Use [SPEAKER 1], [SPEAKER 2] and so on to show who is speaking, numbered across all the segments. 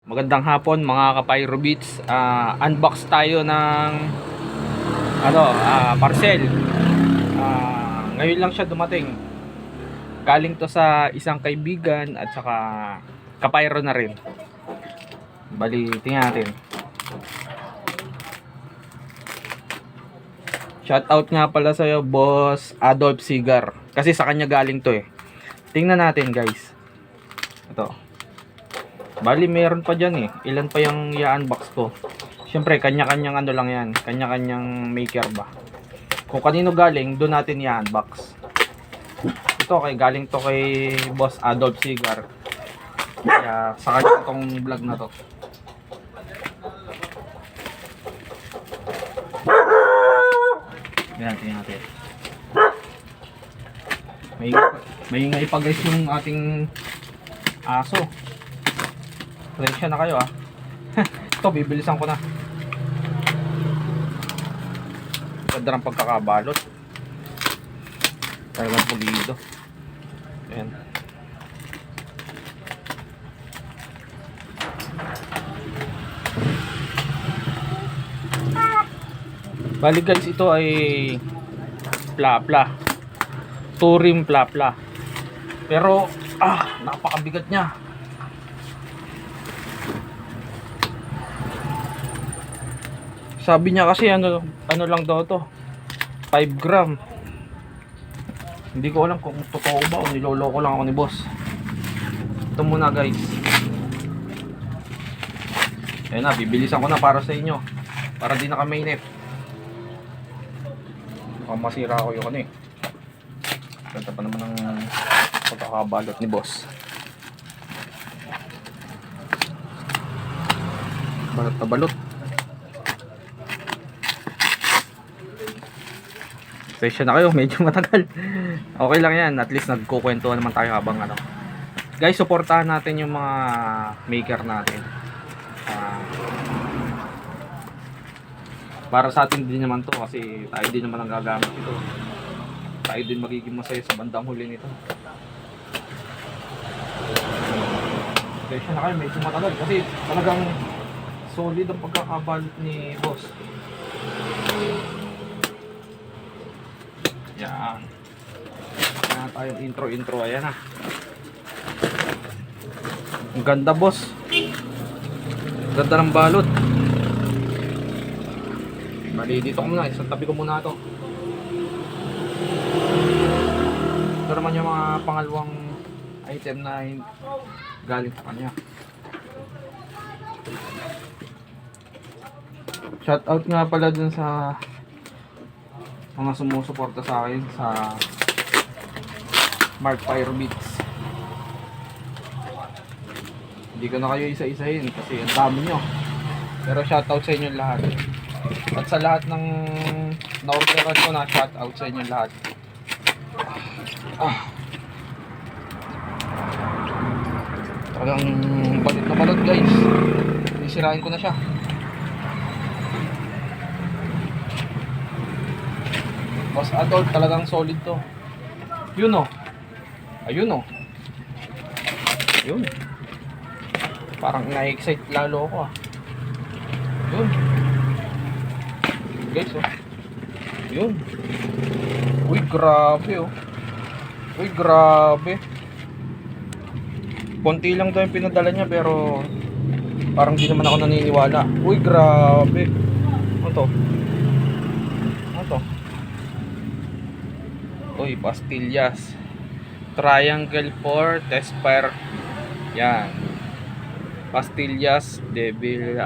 [SPEAKER 1] Magandang hapon mga ka-Pyro Beats. Unbox tayo ng parcel. Ngayon lang siya dumating. Galing to sa isang kaibigan at saka ka-Pyro na rin. Bali, tingnan natin. Shoutout nga pala sa'yo, Boss Adolf Sigar. Kasi sa kanya galing to eh. Tingnan natin guys. Ito. Bali, meron pa dyan eh. Ilan pa yung i-unbox ko. Siyempre, kanya-kanyang ano lang yan. Kanya-kanyang maker ba. Kung kanino galing, doon natin i-unbox. Ito, galing to kay Boss Adolf Sigar. Kaya, sa kanya itong vlog na to. Yan, tingnan natin. May ingay pa guys yung ating aso. Pasensya na kayo ah. Ito, bibilisan ko na. Ganda ng pagkakabalot. Talagang pulido. Ayan. Bali guys, ito ay plapla. Turim plapla. Pero napakabigat niya. Sabi niya kasi ano lang daw to, 5 gram. Hindi ko alam kung totoo ba o niloloko lang ako ni boss. Ito muna guys. Ayan na, bibilisan ko na para sa inyo. Para di na kamainit. Baka masira ako yung ano eh. Ganda pa naman ang pagkakabalot ni boss. Balot na balot. Pasensya na kayo, medyo matagal. Okay lang yan, at least nagkukwento naman tayo habang ano. Guys, suportahan natin yung mga maker natin. Para sa atin din naman to, kasi tayo din naman ang gagamit ito. Tayo din magiging masaya sa bandang huli nito. Pasensya na kayo, medyo matagal kasi talagang solid ang pagkakabalot ni boss. Yan. Yan tayong intro. Ayan na. Ang ganda boss. Ganda ng balot. Bali, dito ko muna. Isang tabi ko muna ito. Ito naman yung mga pangalawang item na galing sa kanya. Shoutout nga pala dun sa mga sumusuporta sa akin sa Mark Pyro Beats. Hindi ko na kayo isa-isahin kasi ang dami nyo. Pero shoutout sa inyo lahat. At sa lahat ng na-orderan ko na, shoutout sa inyo lahat. Talagang balot na balot guys. Sisirain ko na siya. Boss Adolf, talagang solid to. Yun o. Ayun o. Yun. Parang na-excite lalo ako ah. Yun. Guys oh. Yun. Uy, grabe oh. Uy, grabe. Konti lang daw yung pinadala niya pero parang di naman ako naniniwala. Uy, grabe. Ano to? Ano to? Uy, pastillas. Triangle for Tespire. Yan. Pastillas, Devil,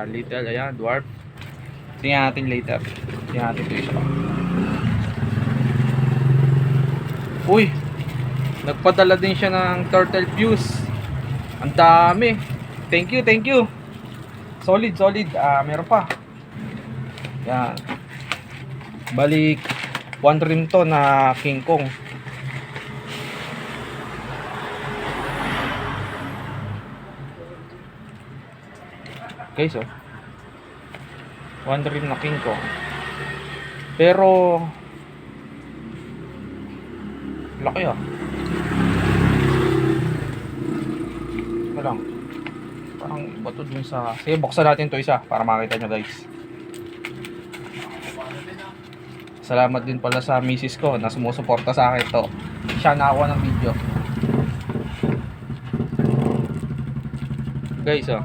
[SPEAKER 1] Little, ayan, Dwarf. Tingnan natin later. Tingnan natin ito isa pa. Uy, nagpadala din siya ng turtle fuse. Ang dami. Thank you. Solid. Meron pa. Yan. Balik. One rim to na King Kong. Guys oh. One rim na King Kong. Pero laki ah. Parang iba to dun sa... Sige, buksan natin to isa para makita nyo guys. Salamat din pala sa misis ko na sumusuporta sa akin to. Siya nakakuha ng video. Guys, oh.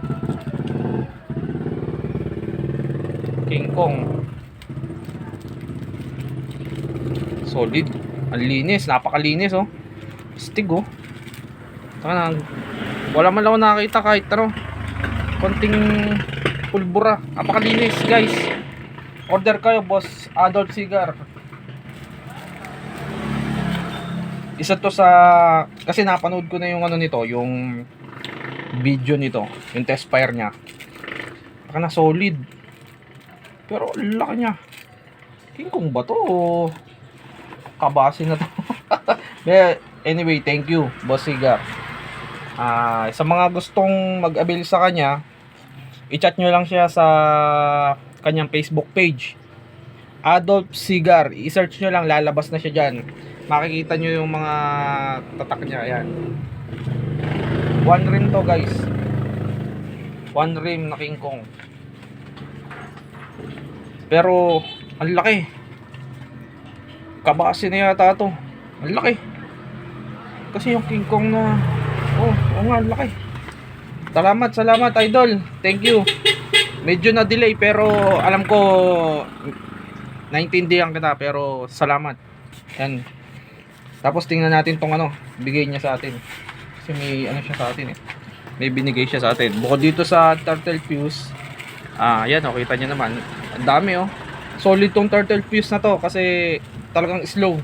[SPEAKER 1] King Kong. Solid. Ang linis, napakalinis oh. Stig oh. Saka wala man lang ako nakakita kahit konting pulbura. Napakalinis guys. Order kayo Boss Adolf Cigar. Isa to sa, kasi napanood ko na yung ano nito, yung video nito, yung test fire nya. Baka na solid. Pero laki nya. King Kong ba to o kabase na to? Anyway, thank you Boss Cigar. Sa mga gustong mag-avail sa kanya, i-chat nyo lang siya sa kanyang Facebook page, Adolf Cigar. I-search nyo lang, lalabas na siya dyan. Makikita nyo yung mga tatak niya. Ayan, one rim to guys, one rim na King Kong. Pero ang laki, kabase na yata to. Ang laki kasi yung King Kong na oh nga, ang laki. Salamat idol, thank you. Medyo na delay pero alam ko naintindihan kita, pero salamat. Yan. Tapos tingnan natin tong ano bigay niya sa atin, kasi may ano siya sa atin may binigay siya sa atin. Bukod dito sa turtle fuse, yan oh, kita niyo naman ang dami oh. Solid tong turtle fuse na to kasi talagang slow.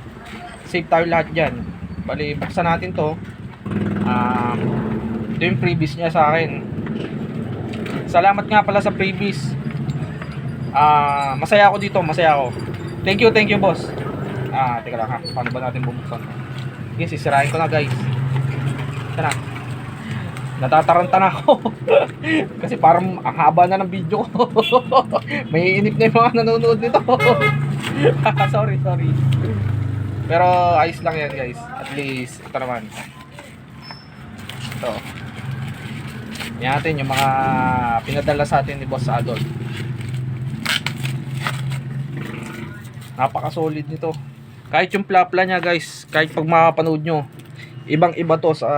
[SPEAKER 1] Save tayo lahat dyan. Bali, buksan natin to. Ito yung freebies niya sa akin. Salamat nga pala sa freebies. Masaya ako dito, masaya ako. Thank you boss. Teka lang ha, paano ba natin bubuksan? Okay, sisirain ko na guys. Ito na. Natataranta na ako. Kasi parang ang haba na ng video ko. May inip na yung mga nanonood nito. sorry. Pero ayos lang yan guys. At least ito naman. Ito. Yan natin yung mga pinadala sa atin ni Boss Adolf. Napaka solid nito. Kahit yung plapla niya guys, kahit pag makapanood nyo, ibang iba to sa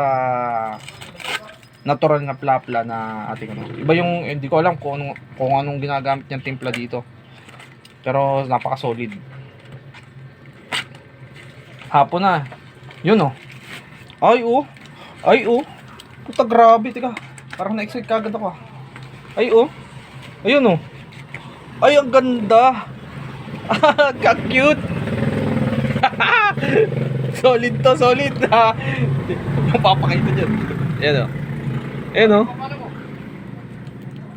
[SPEAKER 1] natural na plapla na ating ano. Iba yung, hindi ko alam kung anong ginagamit niyang timpla dito. Pero napaka solid. Hapon na. Yun oh. Ay oh. Puta grabe, teka. Parang na-excite kagad ako. Ay oh. Ayun oh. Ay ang ganda. Ka-cute. Solid to, solid. Mapapakita dyan. Ayan oh. Ayan oh.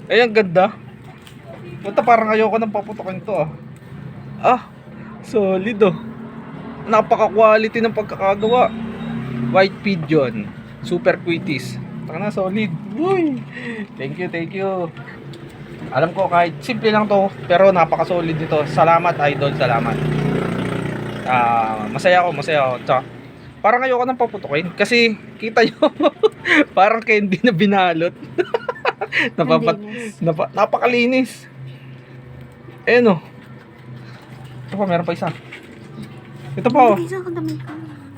[SPEAKER 1] Ay ang ganda. Puta parang ayoko nang paputokin to solid oh. Napaka-quality ng pagkakagawa. White Pigeon Super Quitis. Taka na, solid. Uy. Thank you. Alam ko kahit simple lang to, pero napaka-solid nito. Salamat idol, salamat. Masaya ako. Tsaka, parang ayoko nang paputukin kasi kita nyo parang candy na binalot. Napakalinis. Oh. Ito pa, meron pa isa. Ito pa oh.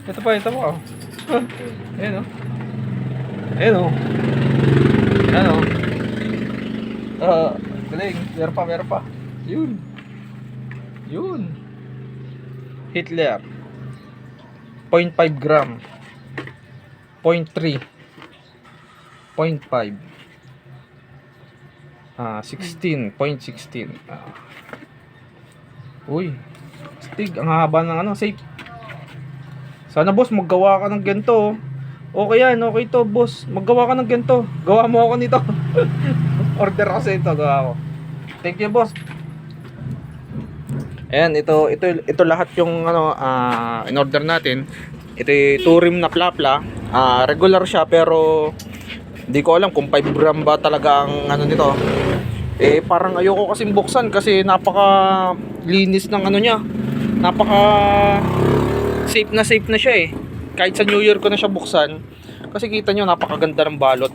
[SPEAKER 1] Ito pa oh. Ayan oh. Galing. Meron pa. Yun. Hitler. 0.5 gram. 0.3. 0.5. 16. 0.16. Uy. Stig. Ang haba ng safe. Sana boss, maggawa ka ng ganito. Okay yan, okay to boss. Maggawa ka ng ganito. Gawa mo ako nito. Order kasi ito, gawa ko. Thank you boss. Ayan, ito lahat yung in-order natin. Ito yung 2 rim na plapla. Regular siya pero hindi ko alam kung 5 gram ba talaga ang nito. Parang ayoko kasing buksan kasi napaka linis ng niya. Napaka safe na siya Kahit sa New Year ko na siya buksan kasi kita nyo napakaganda ng balot.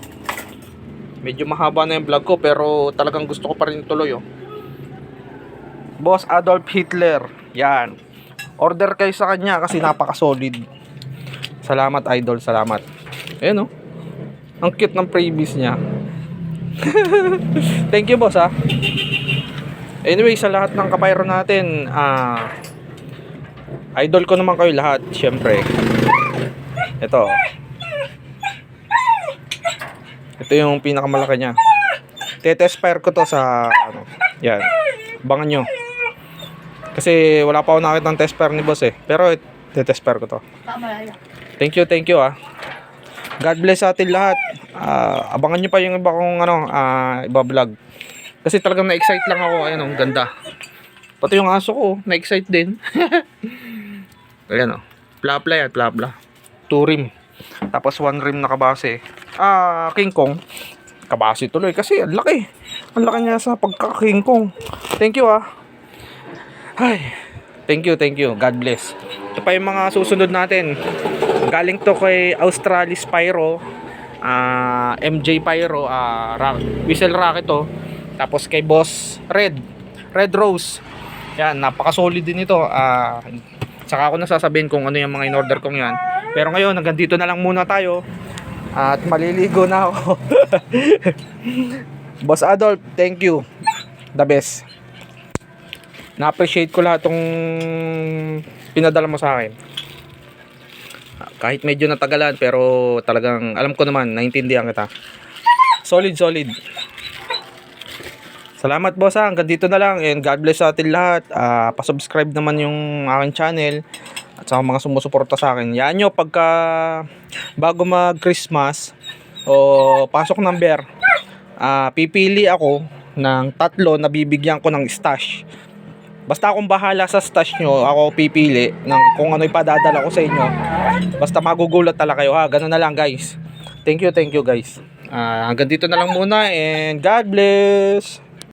[SPEAKER 1] Medyo mahaba na yung vlog ko pero talagang gusto ko pa rin tuloy oh. Boss Adolf Hitler. Yan. Order kayo sa kanya kasi napaka-solid. Salamat idol, salamat. Ayun oh. Ang cute ng previous niya. Thank you boss ha. Anyway, sa lahat ng kapayro natin, idol ko naman kayo lahat, syempre. Ito. Ito yung pinakamalaki niya. Tetest fire ko to sa ano. Yan. Abangan nyo. Kasi wala pa ako nakita ng test fire ni boss eh. Pero tetest fire ko to. Thank you ah. God bless sa atin lahat. Abangan nyo pa yung iba kong iba vlog. Kasi talagang na-excite lang ako. Ayan oh, ganda. Pati yung aso ko, na-excite din. Ayan oh. Plapla yan, plapla. 2 rim. Tapos 1 rim na kabase. King Kong. Kabase tuloy kasi ang laki. Ang laki niya sa pagka-King Kong. Thank you ah. Ay. Thank you. God bless. Ito pa yung mga susunod natin. Galing to kay Australis Pyro. MJ Pyro. Whistle Rocket to. Tapos kay Boss Red Rose. Yan, napaka-solid din ito. Saka ako nasasabihin kung ano yung mga in-order kong yan. Pero ngayon, hanggang dito na lang muna tayo. At maliligo na ako. Boss Adolf, thank you. The best. Na-appreciate ko lahat tong pinadala mo sa akin. Kahit medyo natagalan, pero talagang alam ko naman, naintindihan kita. Solid. Salamat boss ha. Hanggang dito na lang. And God bless sa atin lahat. Pa-subscribe naman yung aking channel. At sa mga sumusuporta sa akin. Yan nyo pagka bago mag-Christmas o pasok ng bear, pipili ako ng 3 na bibigyan ko ng stash. Basta akong bahala sa stash nyo. Ako pipili ng kung ano ipadadala ko sa inyo. Basta magugulat talaga kayo ha. Ganun na lang guys. Thank you guys. Hanggang dito na lang muna. And God bless.